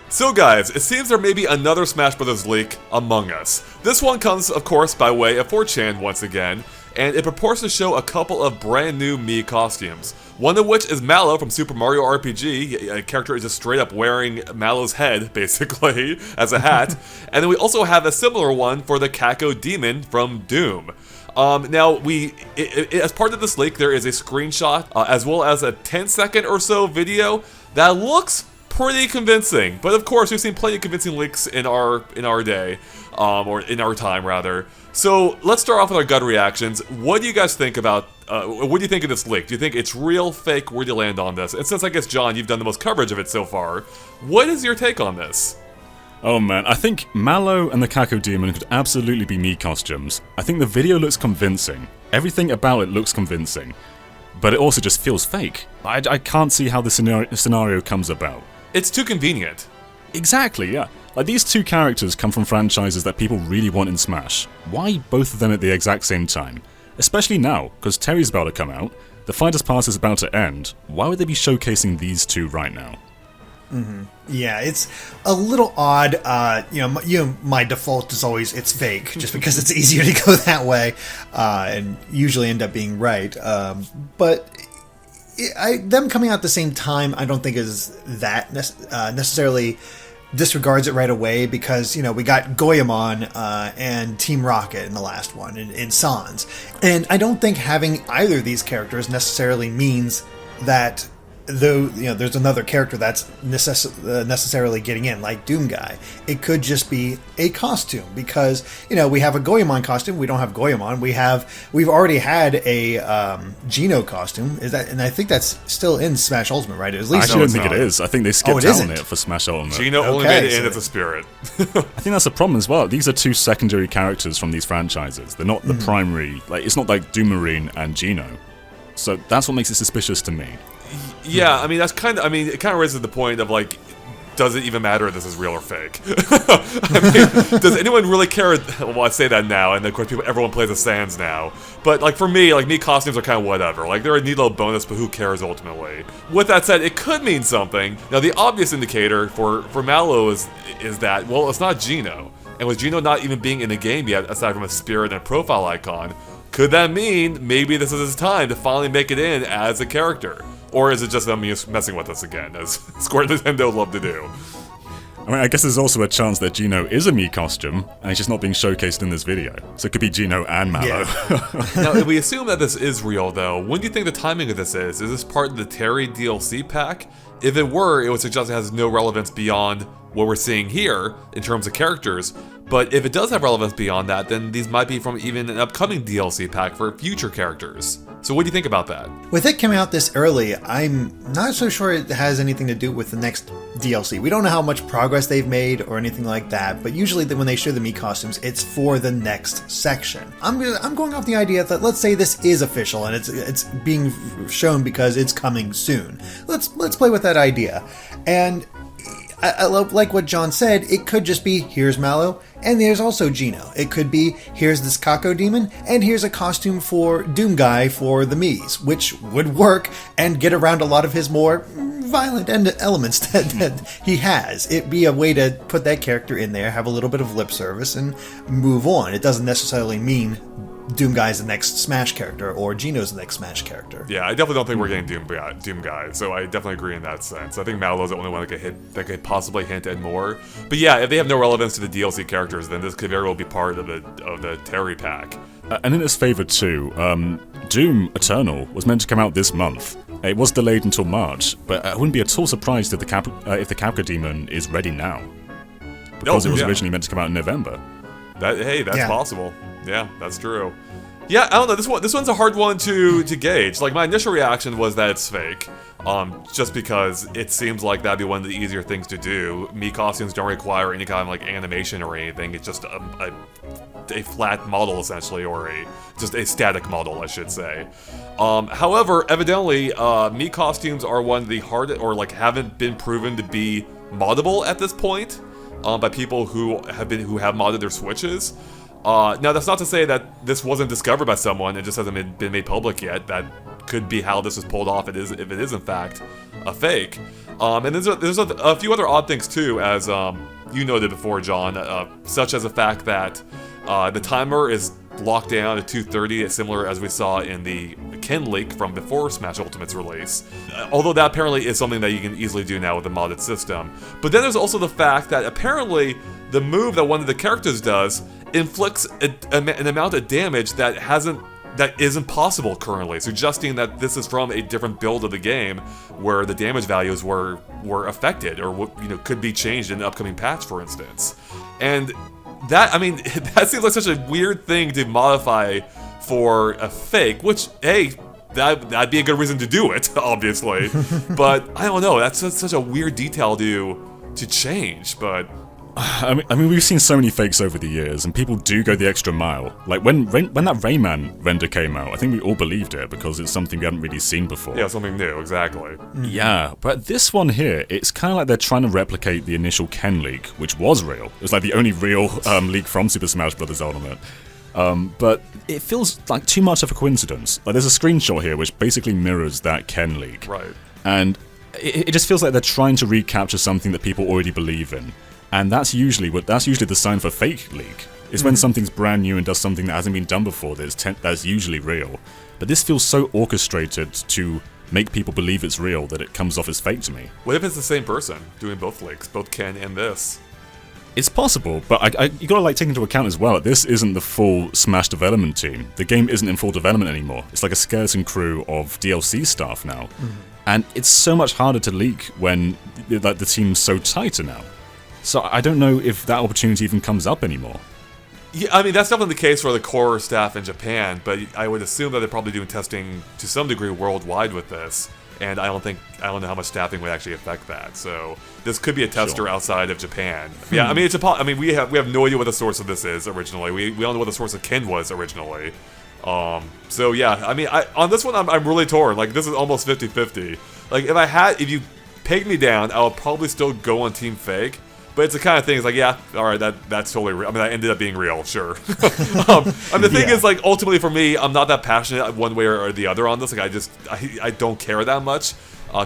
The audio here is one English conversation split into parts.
So guys, it seems there may be another Smash Bros. Leak among us. This one comes, of course, by way of 4chan once again, and it purports to show a couple of brand new Mii costumes. One of which is Mallow from Super Mario RPG. A character is just straight up wearing Mallow's head, basically, as a hat. And then we also have a similar one for the Kako Demon from Doom. Now, as part of this leak, there is a screenshot, as well as a 10-second or so video that looks pretty convincing. But of course, we've seen plenty of convincing leaks in our day, or in our time, rather. So let's start off with our gut reactions. What do you guys think about, what do you think of this leak? Do you think it's real, fake? Where do you land on this? And since I guess, John, you've done the most coverage of it so far, what is your take on this? Oh man, I think Mallow and the Kako Demon could absolutely be Mii costumes. I think the video looks convincing. Everything about it looks convincing. But it also just feels fake. I can't see how the scenario comes about. It's too convenient. Exactly, yeah. Like, these two characters come from franchises that people really want in Smash. Why both of them at the exact same time? Especially now, because Terry's about to come out, the Fighters Pass is about to end. Why would they be showcasing these two right now? Yeah, it's a little odd. My default is always it's fake, just because it's easier to go that way, and usually end up being right. But them coming out at the same time, I don't think is that necessarily disregards it right away, because we got Goemon and Team Rocket in the last one, in Sans, and I don't think having either of these characters necessarily means that there's another character that's necessarily getting in, like Doom Guy. It could just be a costume, because we have a Goemon costume. We don't have Goemon. We've already had a Geno costume. And I think that's still in Smash Ultimate, right? At least I don't think it is. I think they skipped out on it for Smash Ultimate. Geno only made it in as a spirit. I think that's a problem as well. These are two secondary characters from these franchises. They're not the primary. It's not like Doomarine and Geno. So that's what makes it suspicious to me. Yeah, I mean, it kind of raises the point of, like, does it even matter if this is real or fake? I mean, does anyone really care? Well, I say that now, and of course, everyone plays the Sans now. But, like, for me, like, Mii costumes are kind of whatever. Like, they're a neat little bonus, but who cares ultimately? With that said, it could mean something. Now, the obvious indicator for Mallow is that, well, it's not Geno. And with Geno not even being in the game yet, aside from a spirit and a profile icon, could that mean maybe this is his time to finally make it in as a character? Or is it just them messing with us again, as Square Nintendo love to do? I mean, I guess there's also a chance that Geno is a Mii costume, and it's just not being showcased in this video. So it could be Geno and Mallow. Yeah. Now, if we assume that this is real, though, when do you think the timing of this is? Is this part of the Terry DLC pack? If it were, it would suggest it has no relevance beyond what we're seeing here, in terms of characters. But if it does have relevance beyond that, then these might be from even an upcoming DLC pack for future characters. So what do you think about that? With it coming out this early, I'm not so sure it has anything to do with the next DLC. We don't know how much progress they've made or anything like that, but usually when they show the Mii costumes, it's for the next section. I'm going off the idea that, let's say this is official and it's being shown because it's coming soon. Let's play with that idea. And I like what John said, it could just be, here's Mallow, and there's also Geno. It could be, here's this Kako Demon, and here's a costume for Doom Guy for the Miis, which would work and get around a lot of his more violent elements that he has. It'd be a way to put that character in there, have a little bit of lip service, and move on. It doesn't necessarily mean Doom Guy's the next Smash character, or Geno's the next Smash character. Yeah, I definitely don't think we're getting Doom Guy, so I definitely agree in that sense. I think Mallow's the only one that could possibly hint at more. But yeah, if they have no relevance to the DLC characters, then this could very well be part of the Terry pack. And in its favor too, Doom Eternal was meant to come out this month. It was delayed until March, but I wouldn't be at all surprised if the Kako Demon is ready now, because it was originally meant to come out in November. That's possible. Yeah, that's true. Yeah, I don't know. This one's a hard one to gauge. Like, my initial reaction was that it's fake, just because it seems like that'd be one of the easier things to do. Mii costumes don't require any kind of like animation or anything. It's just a flat model essentially, or just a static model, I should say. However, evidently, Mii costumes are one of the hardest, or like haven't been proven to be moddable at this point, by people who have modded their Switches. Now, that's not to say that this wasn't discovered by someone, it just hasn't been made public yet, that could be how this is pulled off. If it is in fact a fake. And there's a few other odd things too, as you noted before, John, such as the fact that the timer is locked down at 2:30, similar as we saw in the Ken leak from before Smash Ultimate's release. Although that apparently is something that you can easily do now with the modded system. But then there's also the fact that apparently the move that one of the characters does inflicts an amount of damage that isn't possible currently, suggesting that this is from a different build of the game where the damage values were affected or could be changed in an upcoming patch, for instance. And that seems like such a weird thing to modify for a fake, which, hey, that'd be a good reason to do it, obviously. But I don't know, that's such a weird detail to change, but... I mean, we've seen so many fakes over the years, and people do go the extra mile. Like, when that Rayman render came out, I think we all believed it, because it's something we hadn't really seen before. Yeah, something new, exactly. Yeah, but this one here, it's kind of like they're trying to replicate the initial Ken leak, which was real. It was like the only real leak from Super Smash Bros. Ultimate. But it feels like too much of a coincidence. Like, there's a screenshot here which basically mirrors that Ken leak. Right. And it just feels like they're trying to recapture something that people already believe in. And that's usually the sign for fake leak. Is when something's brand new and does something that hasn't been done before that's usually real. But this feels so orchestrated to make people believe it's real that it comes off as fake to me. What if it's the same person doing both leaks, both Ken and this? It's possible, but you gotta take into account as well that this isn't the full Smash development team. The game isn't in full development anymore. It's like a skeleton crew of DLC staff now. And it's so much harder to leak when the team's so tighter now. So I don't know if that opportunity even comes up anymore. Yeah, I mean, that's definitely the case for the core staff in Japan, but I would assume that they're probably doing testing to some degree worldwide with this, and I don't know how much staffing would actually affect that. So this could be a tester outside of Japan. Yeah, I mean, we have no idea what the source of this is originally. We don't know what the source of Ken was originally. So yeah, I mean, on this one, I'm really torn. Like, this is almost 50-50. Like, if you pegged me down, I would probably still go on Team Fake. But it's the kind of thing, it's like, yeah, alright, that's totally real. I mean, that ended up being real, sure. And the thing is, like, ultimately for me, I'm not that passionate one way or the other on this. Like, I don't care that much.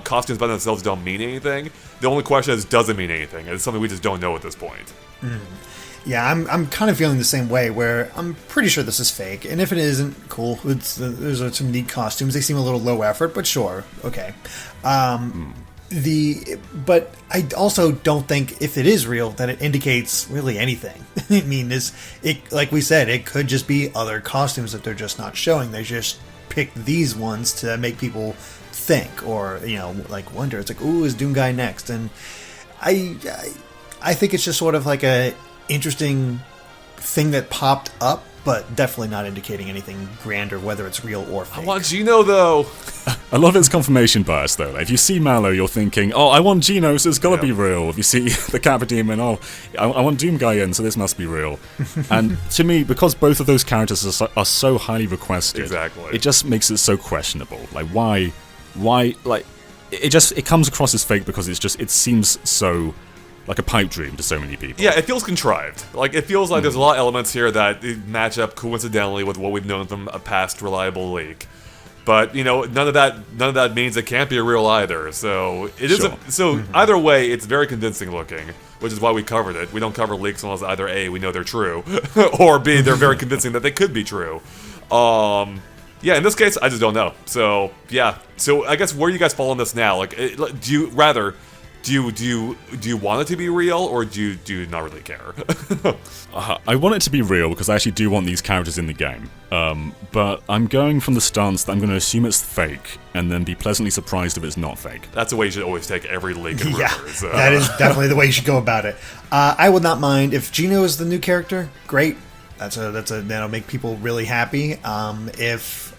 Costumes by themselves don't mean anything. The only question is, does it mean anything? And it's something we just don't know at this point. Yeah, I'm kind of feeling the same way, where I'm pretty sure this is fake. And if it isn't, cool. There's some neat costumes. They seem a little low effort, but sure, okay. But I also don't think, if it is real, that it indicates really anything. I mean, like we said, it could just be other costumes that they're just not showing. They just picked these ones to make people think, or like wonder. It's like, ooh, is Doom Guy next? And I think it's just sort of like a interesting thing that popped up, but definitely not indicating anything grander, whether it's real or fake. I want Geno, though. I love its confirmation bias, though. Like, if you see Mallow, you're thinking, oh, I want Geno, so it's gotta be real. If you see the Kappa Demon, oh, I want Doom Guy in, so this must be real. And to me, because both of those characters are so highly requested, exactly, it just makes it so questionable. Like, why, like, it comes across as fake because it seems so like a pipe dream to so many people. Yeah, it feels contrived. Like, it feels like there's a lot of elements here that match up coincidentally with what we've known from a past reliable leak. But none of that means it can't be real either. So it isn't. So either way, it's very convincing looking, which is why we covered it. We don't cover leaks unless either A, we know they're true, or B, they're very convincing that they could be true. Yeah, in this case, I just don't know. So yeah. So I guess where do you guys fall on this now? Like, do you want it to be real, or do you not really care? I want it to be real because I actually do want these characters in the game. But I'm going from the stance that I'm going to assume it's fake, and then be pleasantly surprised if it's not fake. That's the way you should always take every leak and rumors. That is definitely the way you should go about it. I would not mind if Geno is the new character. Great, that'll make people really happy. If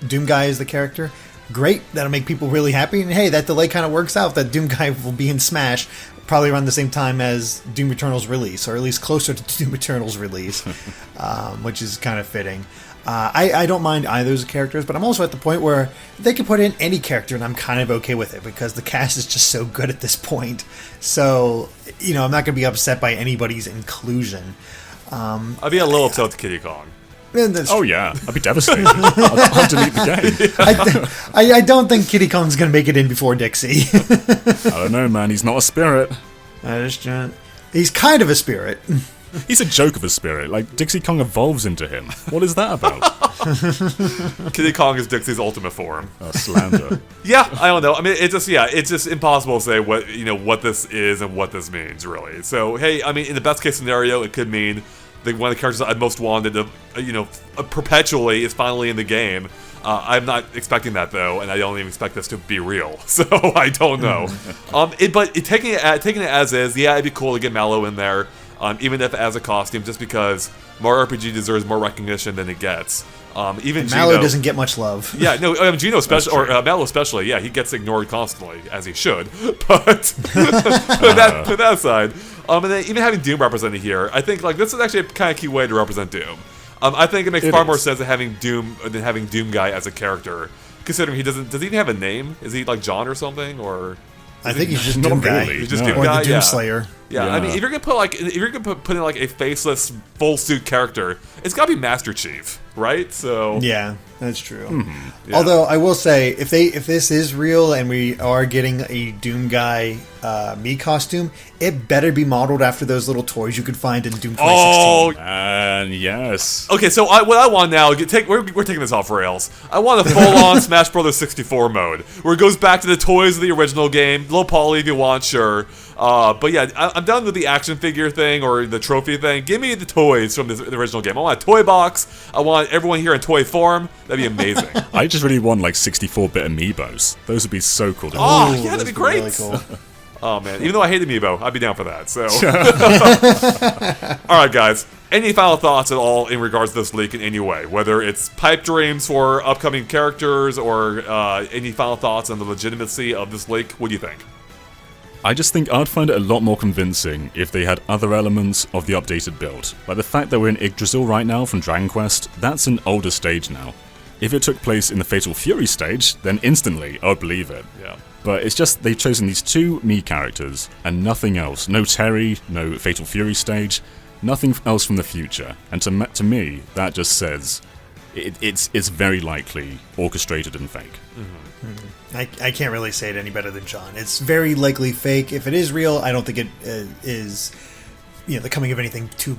Doom Guy is the character, great, that'll make people really happy. And hey, that delay kind of works out. That Doom Guy will be in Smash probably around the same time as Doom Eternal's release, or at least closer to Doom Eternal's release, which is kind of fitting. I don't mind either of those characters, but I'm also at the point where they can put in any character and I'm kind of okay with it, because the cast is just so good at this point. So, I'm not going to be upset by anybody's inclusion. I'd be a little upset with Kiddy Kong. Oh yeah, I'd be devastated. I'd delete the game. I don't think Kiddy Kong's gonna make it in before Dixie. I don't know, man. He's not a spirit. He's kind of a spirit. He's a joke of a spirit. Like, Dixie Kong evolves into him. What is that about? Kiddy Kong is Dixie's ultimate form. Slander. Yeah, I don't know. I mean, it's just impossible to say what this is and what this means, really. So, hey, I mean, in the best case scenario, it could mean that one of the characters I most wanted to, perpetually is finally in the game. I'm not expecting that though, and I don't even expect this to be real. So I don't know. Taking it as is, yeah, it'd be cool to get Mallow in there. Even if as a costume, just because Mario RPG deserves more recognition than it gets. Even Gino, Mallow doesn't get much love. Yeah, no, Gino especially, or Mallow especially, yeah, he gets ignored constantly, as he should. But put that aside, and then even having Doom represented here, I think this is actually a kind of key way to represent Doom. I think it makes far more sense than having Doom Guy as a character, considering does he even have a name? Is he like John or something, or? I think he's just Doom Guy. He's just Doom Guy, or the Doom Slayer. Yeah, I mean, if you're gonna put in like a faceless full suit character, it's gotta be Master Chief, right? So yeah, that's true. Mm-hmm. Yeah. Although I will say, if this is real and we are getting a Doom Guy Mii costume, it better be modeled after those little toys you could find in Doom 2016. Oh, and yes. Okay, so what I want now, we're taking this off rails. I want a full-on Smash Bros. 64 mode, where it goes back to the toys of the original game. Low poly if you want, sure. But yeah, I'm done with the action figure thing or the trophy thing. Give me the toys from the original game. I want a toy box. I want everyone here in toy form. That'd be amazing. I just really want 64-bit amiibos. Those would be so cool. Oh, yeah, that'd be great. Really cool. Oh man, even though I hate amiibo, I'd be down for that. So, all right, guys. Any final thoughts at all in regards to this leak in any way? Whether it's pipe dreams for upcoming characters or any final thoughts on the legitimacy of this leak? What do you think? I just think I'd find it a lot more convincing if they had other elements of the updated build. Like the fact that we're in Yggdrasil right now from Dragon Quest, that's an older stage now. If it took place in the Fatal Fury stage, then instantly I'd believe it. Yeah. But it's just they've chosen these two Mii characters and nothing else. No Terry, no Fatal Fury stage, nothing else from the future. And to me, that just says it's very likely orchestrated and fake. Mm-hmm. Mm-hmm. I can't really say it any better than John. It's very likely fake. If it is real, I don't think it is, the coming of anything too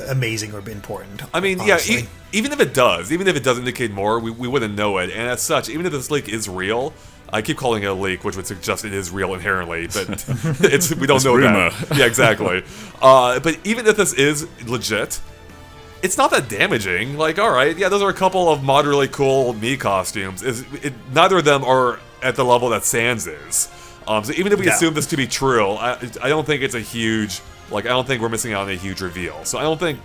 amazing or important. I mean, honestly. Yeah, even if it does indicate more, we wouldn't know it. And as such, even if this leak is real, I keep calling it a leak, which would suggest it is real inherently, but we don't know rumor. that. Yeah, exactly. But even if this is legit, it's not that damaging. Like, all right, yeah, those are a couple of moderately cool Mii costumes. Neither of them are at the level that Sans is. So even if we assume this to be true, I don't think it's a huge, I don't think we're missing out on a huge reveal. So I don't think,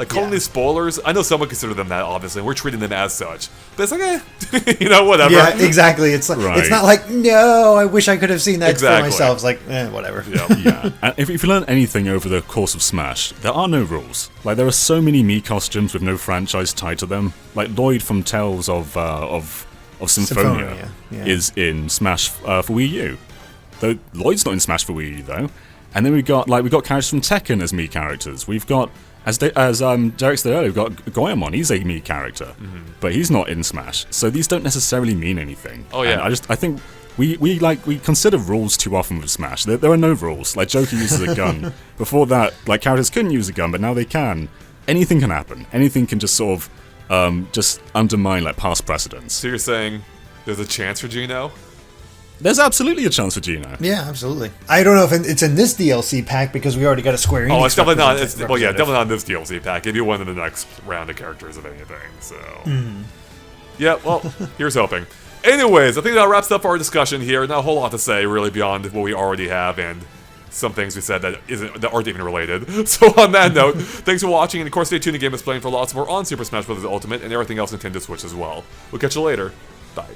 calling these spoilers, I know some would consider them that, obviously, and we're treating them as such. But it's whatever. Yeah, exactly. It's it's not like, no, I wish I could have seen that for myself. It's like, whatever. Yeah. And if you learn anything over the course of Smash, there are no rules. There are so many Mii costumes with no franchise tied to them. Like Lloyd from Tales of Symphonia is in Smash for Wii U. Though Lloyd's not in Smash for Wii U though. And then we've got characters from Tekken as Mii characters. We've got as Derek said earlier, we've got Goemon. He's a Mii character, but he's not in Smash. So these don't necessarily mean anything. Oh yeah. And I think we consider rules too often with Smash. There are no rules. Joker uses a gun. Before that, characters couldn't use a gun, but now they can. Anything can happen. Anything can just sort of just undermine past precedents. So you're saying there's a chance for Gino? There's absolutely a chance for Gino. Yeah, absolutely. I don't know if it's in this DLC pack because we already got a Square Enix. Oh, it's definitely not. Definitely not in this DLC pack. It'd be one of the next round of characters, if anything. So, yeah. Well, here's hoping. Anyways, I think that wraps up our discussion here. Not a whole lot to say, really, beyond what we already have and some things we said that aren't even related. So on that note, thanks for watching, and of course, stay tuned to Game Explained for lots more on Super Smash Bros. Ultimate and everything else Nintendo Switch as well. We'll catch you later. Bye.